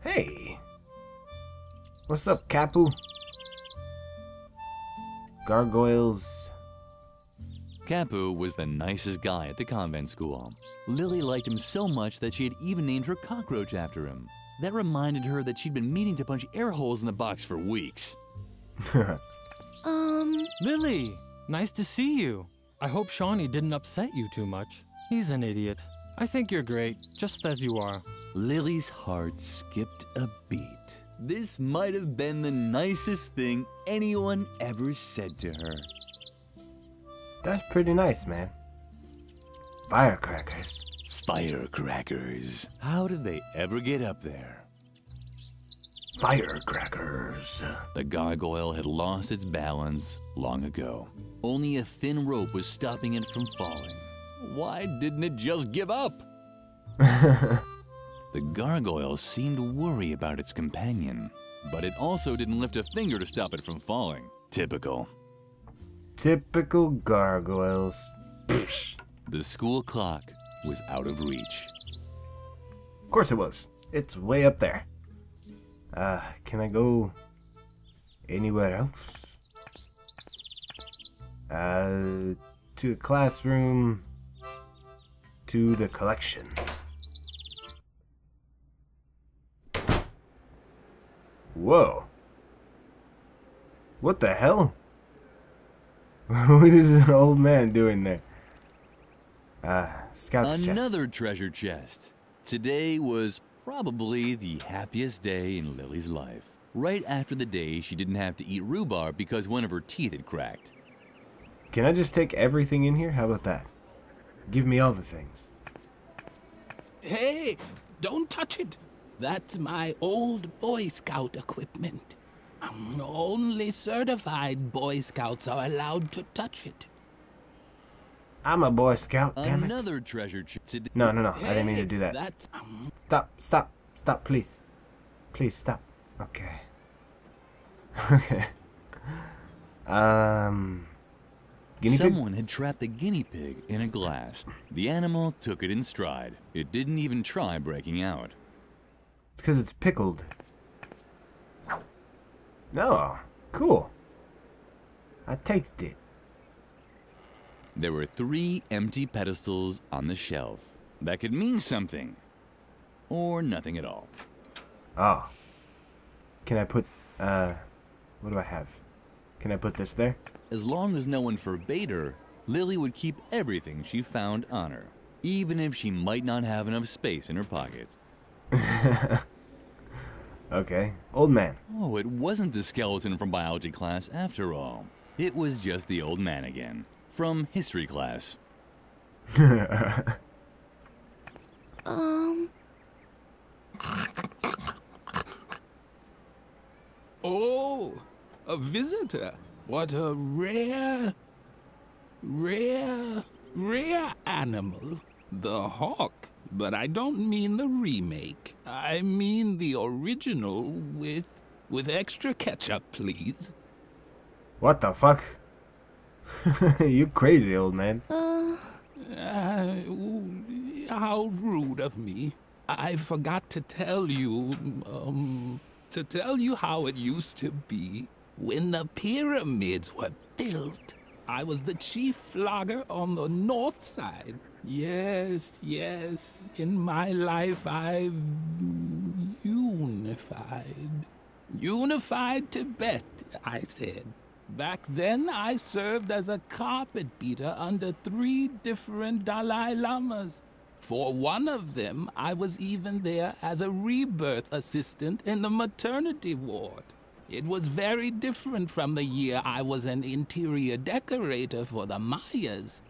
Hey! What's up, Capu? Gargoyles. Capu was the nicest guy at the convent school. Lili liked him so much that she had even named her cockroach after him. That reminded her that she'd been meaning to punch air holes in the box for weeks. Lili, nice to see you. I hope Shaunie didn't upset you too much. He's an idiot. I think you're great, just as you are. Lili's heart skipped a beat. This might have been the nicest thing anyone ever said to her. That's pretty nice, man. Firecrackers. Firecrackers. How did they ever get up there? Firecrackers. The gargoyle had lost its balance long ago. Only a thin rope was stopping it from falling. Why didn't it just give up? The gargoyle seemed to worry about its companion, but it also didn't lift a finger to stop it from falling. Typical. Typical gargoyles. Psh. The school clock was out of reach. Of course it was. It's way up there. Can I go anywhere else? To the classroom. To the collection. Whoa. What the hell? What is an old man doing there? Scout's chest. Another treasure chest. Today was probably the happiest day in Lili's life. Right after the day she didn't have to eat rhubarb because one of her teeth had cracked. Can I just take everything in here? How about that? Give me all the things. Hey, don't touch it. That's my old Boy Scout equipment. Only certified Boy Scouts are allowed to touch it. I'm a Boy Scout, damn it. Another treasure chest. No, I didn't mean to do that. That's Stop, please. Please stop. Okay. Okay. Guinea pig? Someone had trapped the guinea pig in a glass. The animal took it in stride. It didn't even try breaking out. It's because it's pickled. No, cool. I taste it. There were 3 empty pedestals on the shelf. That could mean something. Or nothing at all. Oh. Can I put, what do I have? Can I put this there? As long as no one forbade her, Lili would keep everything she found on her, even if she might not have enough space in her pockets. Okay. Old man. Oh, it wasn't the skeleton from biology class after all. It was just the old man again, from history class. Oh, a visitor. What a rare animal. The hawk. But I don't mean the remake. I mean the original with extra ketchup, please. What the fuck? You crazy, old man. How rude of me. I forgot to tell you, how it used to be. When the pyramids were built, I was the chief flogger on the north side. Yes, in my life I've unified. Unified Tibet, I said. Back then I served as a carpet beater under 3 different Dalai Lamas. For one of them, I was even there as a rebirth assistant in the maternity ward. It was very different from the year I was an interior decorator for the Mayas.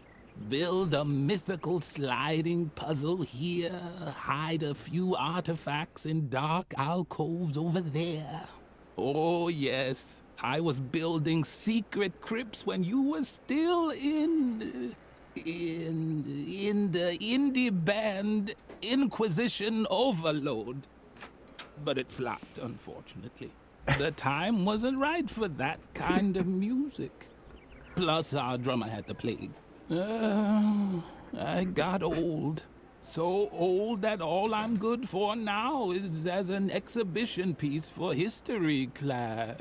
Build a mythical sliding puzzle here, hide a few artifacts in dark alcoves over there. Oh yes, I was building secret crypts when you were still in the indie band Inquisition Overload. But it flopped, unfortunately. The time wasn't right for that kind of music. Plus, our drummer had the plague. I got old. So old that all I'm good for now is as an exhibition piece for history class.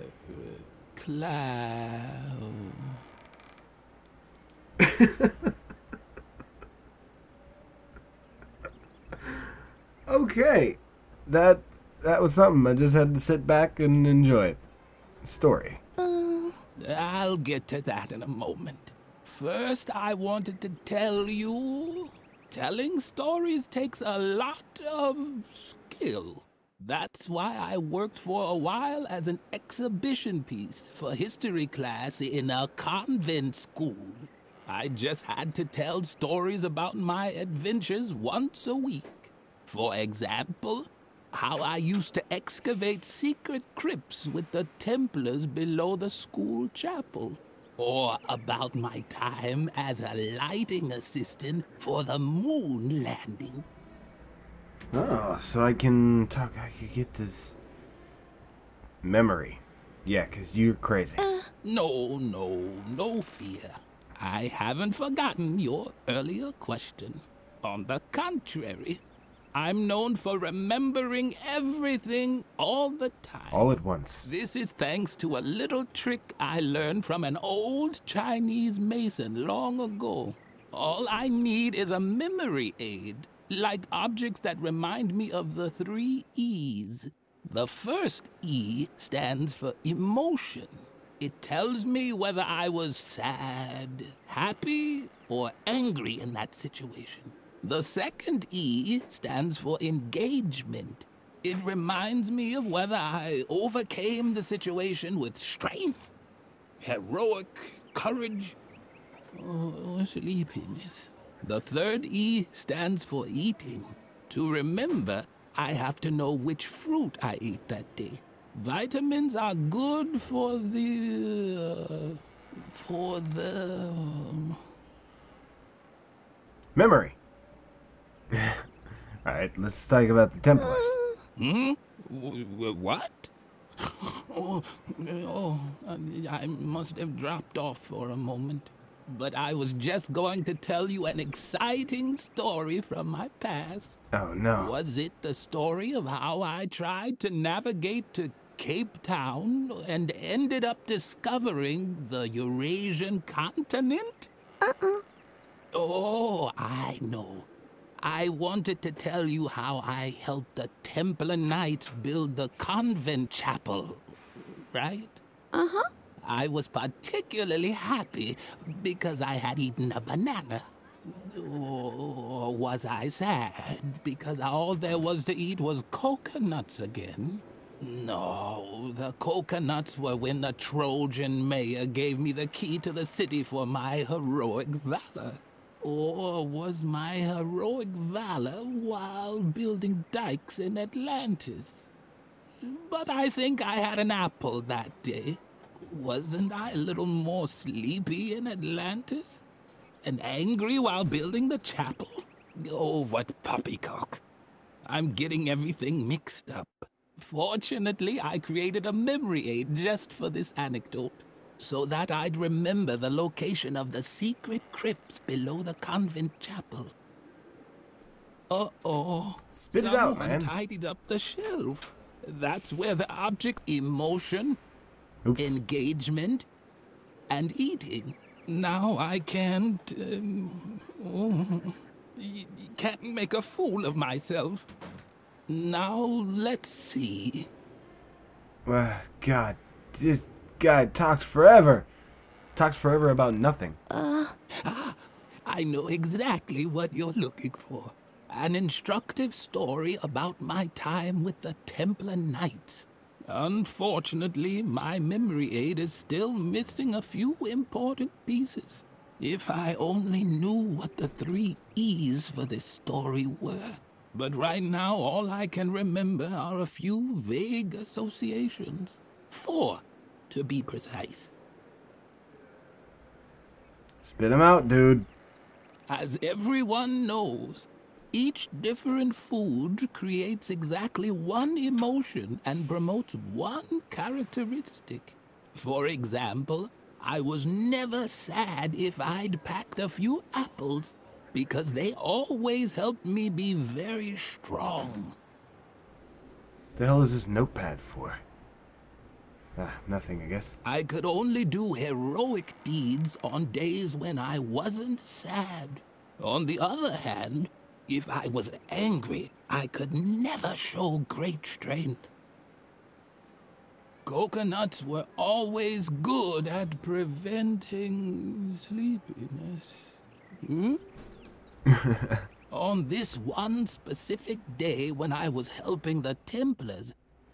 Okay, that was something. I just had to sit back and enjoy it. Story. I'll get to that in a moment. First, I wanted to tell you, telling stories takes a lot of skill. That's why I worked for a while as an exhibition piece for history class in a convent school. I just had to tell stories about my adventures once a week. For example, how I used to excavate secret crypts with the Templars below the school chapel. Or about my time as a lighting assistant for the moon landing. Oh, so I can get this memory. Yeah, 'cause you're crazy. No fear. I haven't forgotten your earlier question. On the contrary, I'm known for remembering everything all the time. All at once. This is thanks to a little trick I learned from an old Chinese mason long ago. All I need is a memory aid, like objects that remind me of the 3 E's. The first E stands for emotion. It tells me whether I was sad, happy, or angry in that situation. The second E stands for engagement. It reminds me of whether I overcame the situation with strength, heroic courage, or sleepiness. The third E stands for eating. To remember, I have to know which fruit I ate that day. Vitamins are good for the Memory. Alright, let's talk about the Templars. What? I must have dropped off for a moment. But I was just going to tell you an exciting story from my past. Oh, no. Was it the story of how I tried to navigate to Cape Town and ended up discovering the Eurasian continent? Oh, I know. I wanted to tell you how I helped the Templar Knights build the convent chapel, right? I was particularly happy because I had eaten a banana. Or was I sad because all there was to eat was coconuts again? No, the coconuts were when the Trojan mayor gave me the key to the city for my heroic valor. Or was my heroic valor while building dikes in Atlantis? But I think I had an apple that day. Wasn't I a little more sleepy in Atlantis? And angry while building the chapel? Oh, what poppycock. I'm getting everything mixed up. Fortunately, I created a memory aid just for this anecdote, so that I'd remember the location of the secret crypts below the convent chapel. Uh-oh. Spit it out, man. Someone tidied up the shelf. That's where the object emotion, Oops. engagement, and eating. Now I can't make a fool of myself. Now let's see. God, this guy talks forever. Talks forever about nothing. I know exactly what you're looking for. An instructive story about my time with the Templar Knights. Unfortunately, my memory aid is still missing a few important pieces. If I only knew what the 3 E's for this story were. But right now, all I can remember are a few vague associations. 4, to be precise. Spit him out, dude. As everyone knows, each different food creates exactly one emotion and promotes one characteristic. For example, I was never sad if I'd packed a few apples because they always helped me be very strong. The hell is this notepad for? Nothing, I guess. I could only do heroic deeds on days when I wasn't sad. On the other hand, if I was angry, I could never show great strength. Coconuts were always good at preventing sleepiness. On this one specific day when I was helping the Templars,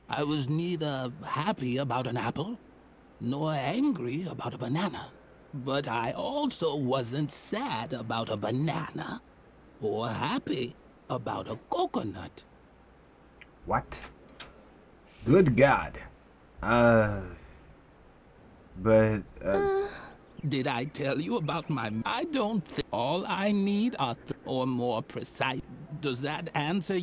I was neither happy about an apple nor angry about a banana. But I also wasn't sad about a banana or happy about a coconut. What? Good God. Did I tell you about my... I don't think all I need are or more precise. Does that answer?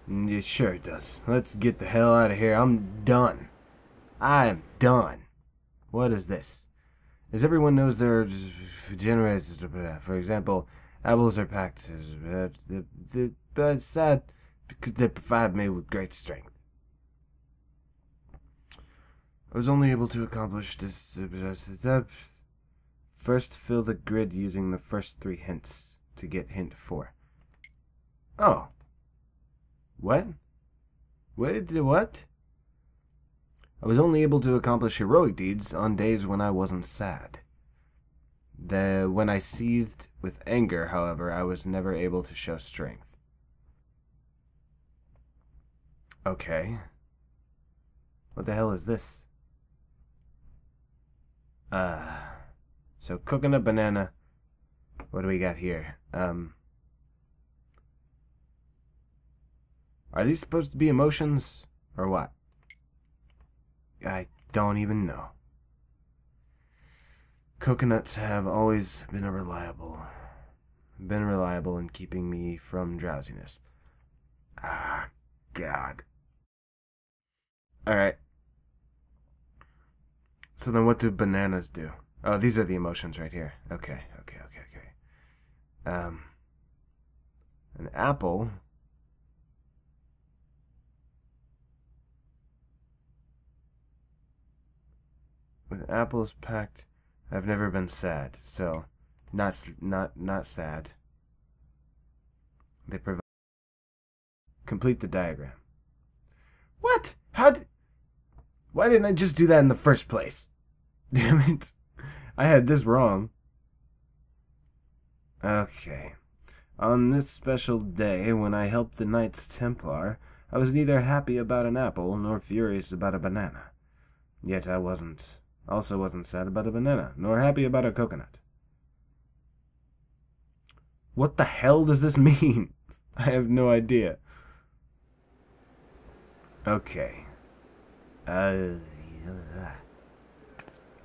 It sure does. Let's get the hell out of here. I'm done. I'm done. What is this? As everyone knows, there are generous. For example, apples are packed. But it's sad because they provide me with great strength. I was only able to accomplish this. First, fill the grid using the first 3 hints to get hint 4. Oh. What? What? I was only able to accomplish heroic deeds on days when I wasn't sad. When I seethed with anger, however, I was never able to show strength. Okay. What the hell is this? So coconut, banana. What do we got here? Are these supposed to be emotions or what? I don't even know. Coconuts have always been reliable in keeping me from drowsiness. Ah, God. Alright. So then what do bananas do? Oh, these are the emotions right here. Okay. An apple. With apples packed, I've never been sad. So, not sad. They provide. Complete the diagram. What? Why didn't I just do that in the first place? Damn it. I had this wrong. Okay. On this special day, when I helped the Knights Templar, I was neither happy about an apple nor furious about a banana. Yet I also wasn't sad about a banana, nor happy about a coconut. What the hell does this mean? I have no idea. Okay.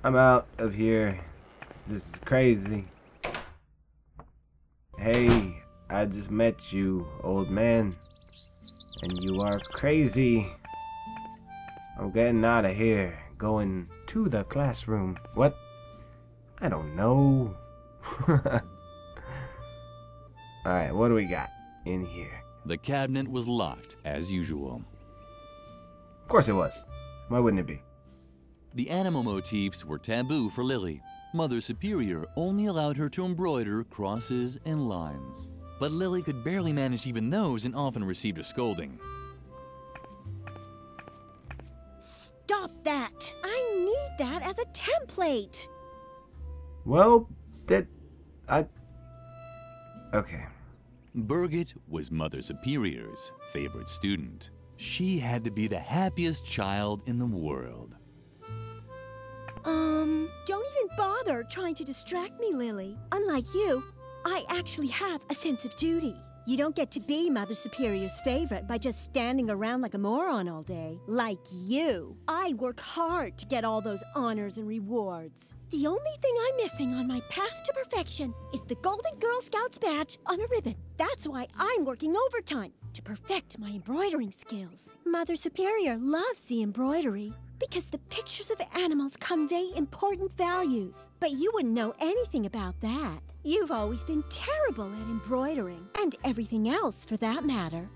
I'm out of here. This is crazy. Hey, I just met you, old man. And you are crazy. I'm getting out of here. Going to the classroom. What? I don't know. Alright, what do we got in here? The cabinet was locked, as usual. Of course it was. Why wouldn't it be? The animal motifs were taboo for Lili. Mother Superior only allowed her to embroider crosses and lines. But Lili could barely manage even those and often received a scolding. Stop that! I need that as a template! Well, okay. Burgett was Mother Superior's favorite student. She had to be the happiest child in the world. Don't even bother trying to distract me, Lili. Unlike you, I actually have a sense of duty. You don't get to be Mother Superior's favorite by just standing around like a moron all day. Like you. I work hard to get all those honors and rewards. The only thing I'm missing on my path to perfection is the Golden Girl Scouts badge on a ribbon. That's why I'm working overtime, to perfect my embroidering skills. Mother Superior loves the embroidery. Because the pictures of animals convey important values. But you wouldn't know anything about that. You've always been terrible at embroidering, and everything else for that matter.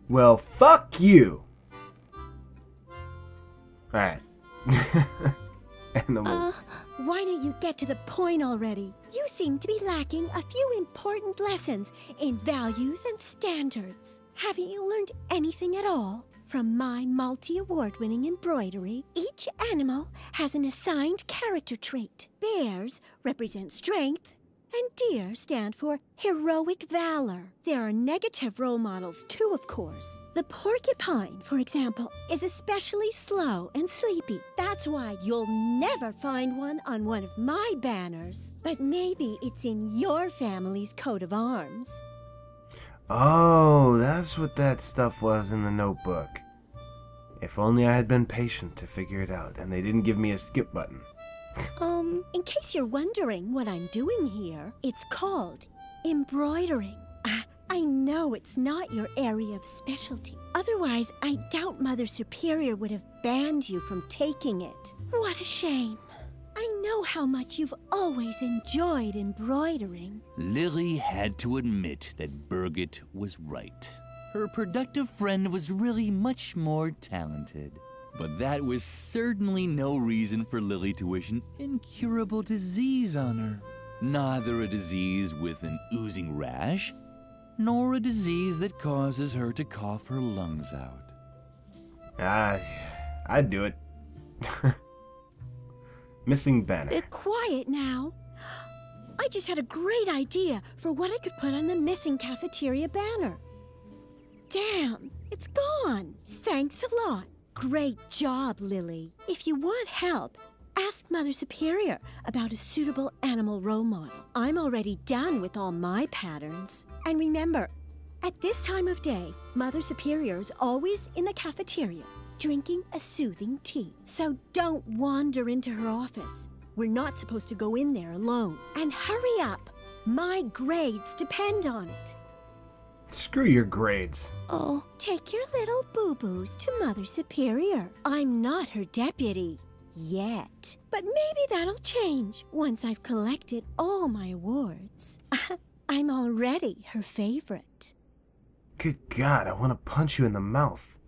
Well, fuck you! Alright. Animals. Why don't you get to the point already? You seem to be lacking a few important lessons in values and standards. Haven't you learned anything at all? From my multi-award-winning embroidery, each animal has an assigned character trait. Bears represent strength, and deer stand for heroic valor. There are negative role models too, of course. The porcupine, for example, is especially slow and sleepy. That's why you'll never find one on one of my banners. But maybe it's in your family's coat of arms. Oh, that's what that stuff was in the notebook. If only I had been patient to figure it out, and they didn't give me a skip button. In case you're wondering what I'm doing here, it's called embroidering. I know it's not your area of specialty. Otherwise, I doubt Mother Superior would have banned you from taking it. What a shame. I know how much you've always enjoyed embroidering. Lili had to admit that Burgett was right. Her productive friend was really much more talented. But that was certainly no reason for Lili to wish an incurable disease on her. Neither a disease with an oozing rash, nor a disease that causes her to cough her lungs out. I'd do it. Missing banner. Quiet now. I just had a great idea for what I could put on the missing cafeteria banner. Damn, it's gone. Thanks a lot. Great job, Lili. If you want help, ask Mother Superior about a suitable animal role model. I'm already done with all my patterns. And remember, at this time of day, Mother Superior is always in the cafeteria, drinking a soothing tea. So don't wander into her office. We're not supposed to go in there alone. And hurry up. My grades depend on it. Screw your grades. Oh, take your little boo-boos to Mother Superior. I'm not her deputy. Yet. But maybe that'll change once I've collected all my awards. I'm already her favorite. Good God, I want to punch you in the mouth.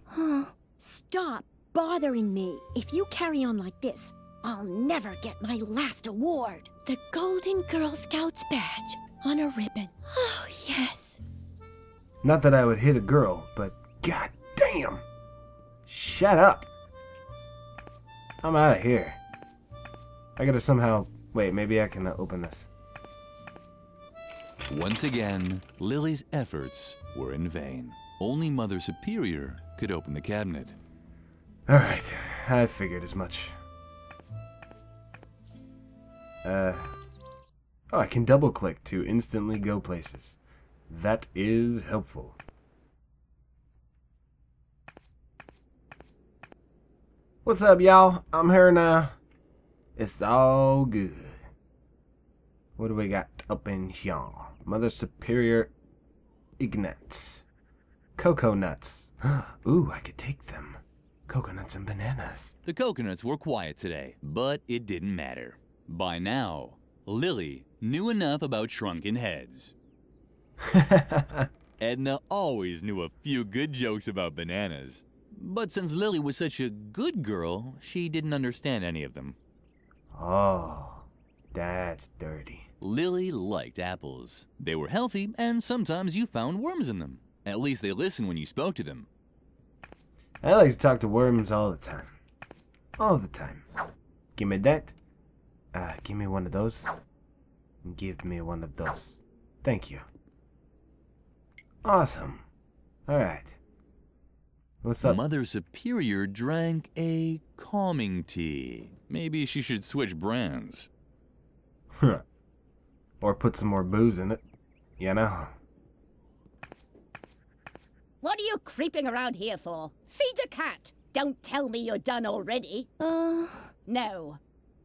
Stop bothering me. If you carry on like this, I'll never get my last award. The Golden Girl Scouts badge on a ribbon. Oh, yes. Not that I would hit a girl, but god damn! Shut up! I'm out of here. I gotta somehow... Wait, maybe I can open this. Once again, Lili's efforts were in vain. Only Mother Superior could open the cabinet. Alright, I figured as much. Oh, I can double-click to instantly go places. That is helpful. What's up, y'all? I'm here now. It's all good. What do we got up in here? Mother Superior Ignats. Cocoa nuts. Ooh, I could take them. Coconuts and bananas. The coconuts were quiet today, but it didn't matter. By now, Lili knew enough about shrunken heads. Edna always knew a few good jokes about bananas. But since Lili was such a good girl, she didn't understand any of them. Oh, that's dirty. Lili liked apples. They were healthy, and sometimes you found worms in them. At least they listened when you spoke to them. I like to talk to worms all the time. All the time. Give me that. Give me one of those. Give me one of those. Thank you. Awesome. Alright. What's up? Mother Superior drank a calming tea. Maybe she should switch brands. Or put some more booze in it. You know. What are you creeping around here for? Feed the cat. Don't tell me you're done already. No.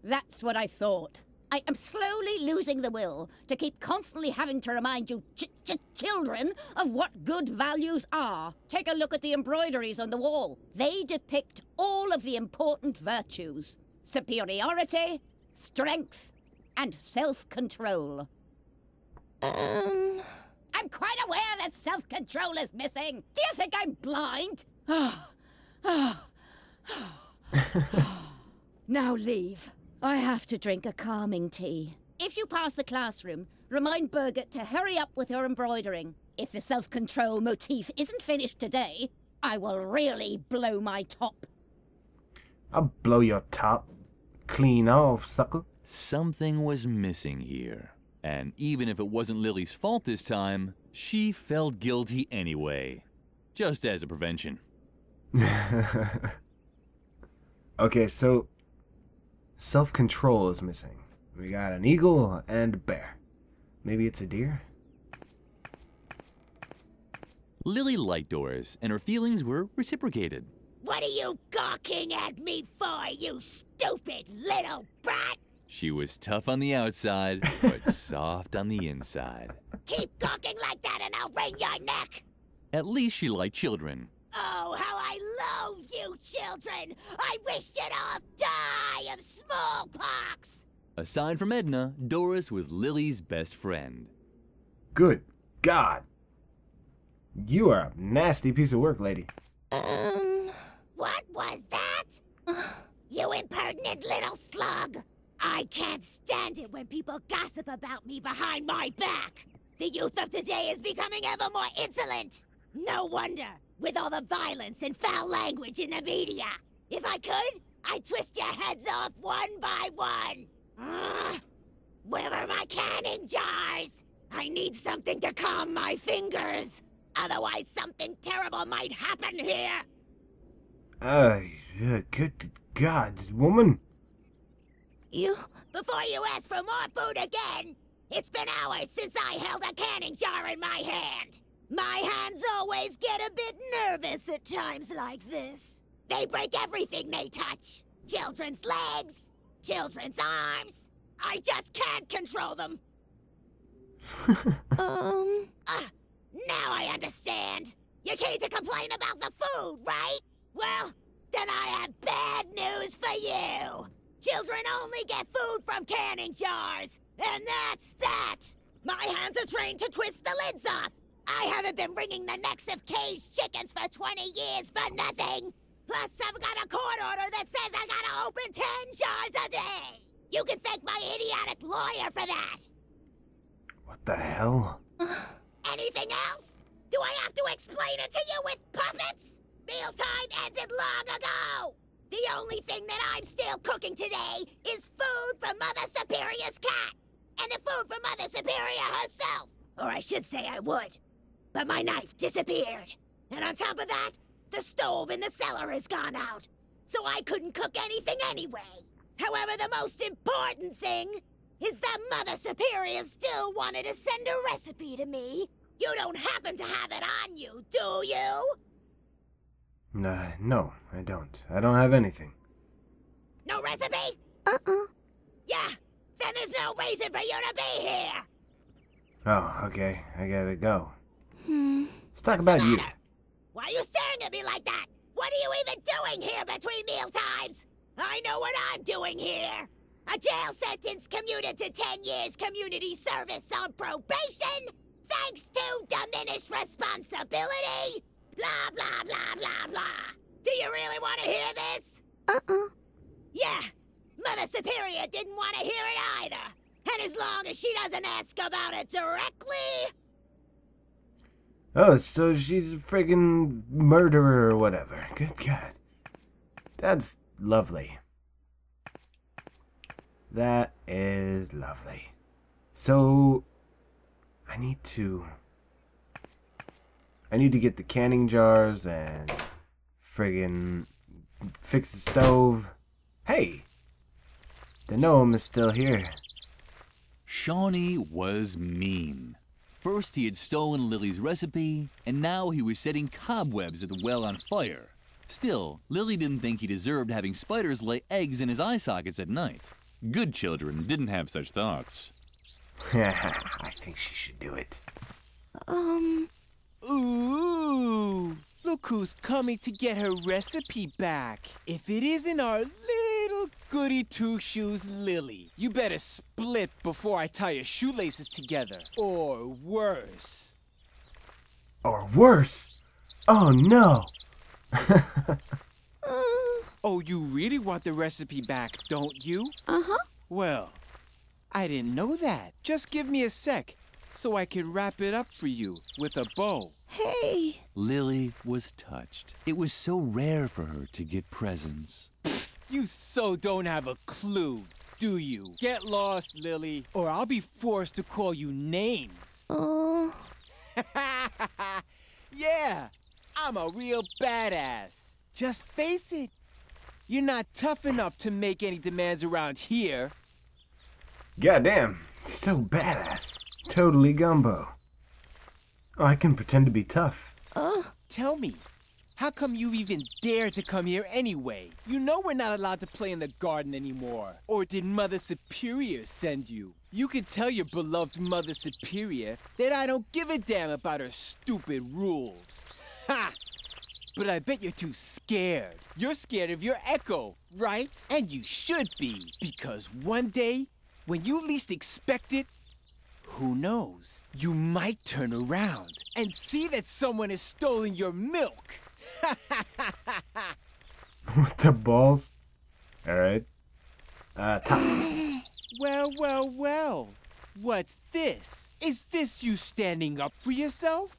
That's what I thought. I am slowly losing the will to keep constantly having to remind you children of what good values are. Take a look at the embroideries on the wall. They depict all of the important virtues: superiority, strength, and self-control. I'm quite aware that self-control is missing. Do you think I'm blind? Now leave. I have to drink a calming tea. If you pass the classroom, remind Burgett to hurry up with her embroidering. If the self-control motif isn't finished today, I will really blow my top. I'll blow your top clean off, sucker. Something was missing here. And even if it wasn't Lily's fault this time, she felt guilty anyway. Just as a prevention. Okay, so self-control is missing. We got an eagle and a bear. Maybe it's a deer? Lili liked Doris, and her feelings were reciprocated. What are you gawking at me for, you stupid little brat? She was tough on the outside, but soft on the inside. Keep gawking like that and I'll wring your neck! At least she liked children. Oh, how I loathe you children! I wish you'd all die of smallpox! Aside from Edna, Doris was Lily's best friend. Good God. You are a nasty piece of work, lady. What was that? You impertinent little slug! I can't stand it when people gossip about me behind my back! The youth of today is becoming ever more insolent! No wonder, with all the violence and foul language in the media. If I could, I'd twist your heads off one by one. Where are my canning jars? I need something to calm my fingers. Otherwise, something terrible might happen here. Good God, woman. Before you ask for more food again, it's been hours since I held a canning jar in my hand. My hands always get a bit nervous at times like this. They break everything they touch. Children's legs, children's arms. I just can't control them. Now I understand. You came to complain about the food, right? Well, then I have bad news for you. Children only get food from canning jars, and that's that. My hands are trained to twist the lids off. I haven't been wringing the necks of caged chickens for 20 years for nothing. Plus, I've got a court order that says I gotta open 10 jars a day. You can thank my idiotic lawyer for that. What the hell? Anything else? Do I have to explain it to you with puppets? Mealtime ended long ago. The only thing that I'm still cooking today is food from Mother Superior's cat. And the food from Mother Superior herself. Or I should say I would. But my knife disappeared. And on top of that, the stove in the cellar has gone out. So I couldn't cook anything anyway. However, the most important thing is that Mother Superior still wanted to send a recipe to me. You don't happen to have it on you, do you? No, I don't. I don't have anything. No recipe? Yeah, then there's no reason for you to be here. Oh, okay. I gotta go. Let's talk about you. Why are you staring at me like that? What are you even doing here between meal times? I know what I'm doing here. A jail sentence commuted to 10 years community service on probation, thanks to diminished responsibility. Blah, blah, blah, blah, blah. Do you really want to hear this? Yeah, Mother Superior didn't want to hear it either. And as long as she doesn't ask about it directly... Oh, so she's a friggin' murderer or whatever. Good God. That's lovely. That is lovely. So, I need to get the canning jars and friggin' fix the stove. Hey! The gnome is still here. Shaunie was mean. First he had stolen Lily's recipe, and now he was setting cobwebs at the well on fire. Still, Lili didn't think he deserved having spiders lay eggs in his eye sockets at night. Good children didn't have such thoughts. I think she should do it. Ooh, look who's coming to get her recipe back. If it isn't our little goody two-shoes Lili, you better split before I tie your shoelaces together. Or worse. Or worse? Oh no! Oh, you really want the recipe back, don't you? Uh-huh. Well, I didn't know that. Just give me a sec so I can wrap it up for you with a bow. Hey. Lili was touched. It was so rare for her to get presents. You so don't have a clue, do you? Get lost, Lili, or I'll be forced to call you names. Yeah, I'm a real badass. Just face it. You're not tough enough to make any demands around here. Goddamn, so badass. Totally gumbo. Oh, I can pretend to be tough. Tell me, how come you even dare to come here anyway? You know we're not allowed to play in the garden anymore. Or did Mother Superior send you? You can tell your beloved Mother Superior that I don't give a damn about her stupid rules. Ha! But I bet you're too scared. You're scared of your echo, right? And you should be, because one day, when you least expect it, who knows? You might turn around and see that someone has stolen your milk. What the balls? Alright. Tough. Well, well, well. What's this? Is this you standing up for yourself?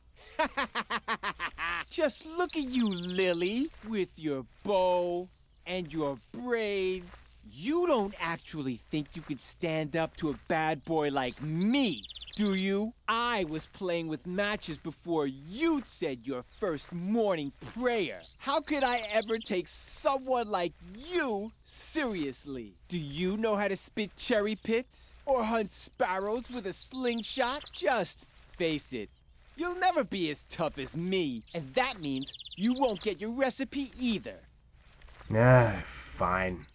Just look at you, Lili, with your bow and your braids. You don't actually think you could stand up to a bad boy like me, do you? I was playing with matches before you'd said your first morning prayer. How could I ever take someone like you seriously? Do you know how to spit cherry pits? Or hunt sparrows with a slingshot? Just face it. You'll never be as tough as me, and that means you won't get your recipe either. Fine.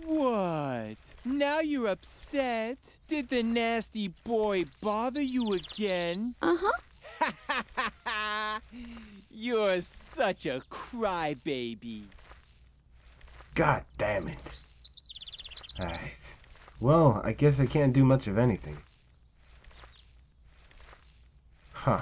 What? Now you're upset? Did the nasty boy bother you again? Uh-huh. You're such a crybaby. God damn it. Alright. Well, I guess I can't do much of anything. Huh.